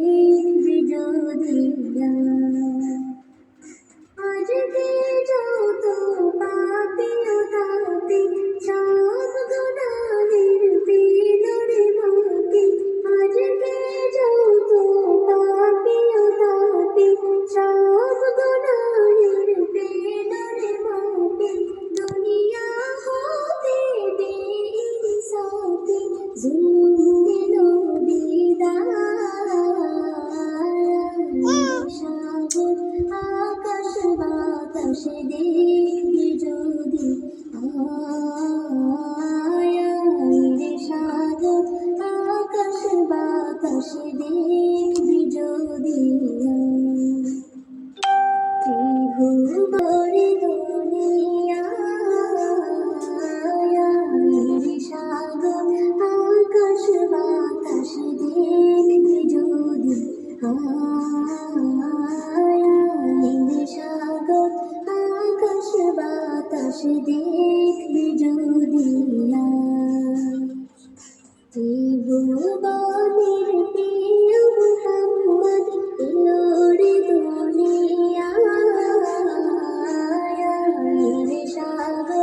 দেখবি যদি আজকে যত পাপি ও তাপি সব গুনাহের পেলরে মাপি আজকে যত পাপি ও তাপি সব গুনাহের পেলরে মাপি দুনিয়া হতে বেইনসাফি জুলুম দিল বিদায় সাগর আকাশ বাতাস দেখবি যদি রে সাগর আকাশ বাতাস দেখবি যদি ত্রিভুবনে দুনিয়া রে সাগর আকাশ বাতাস দেখবি যদি সাগর আকাশ বাতাস দেখবি যদি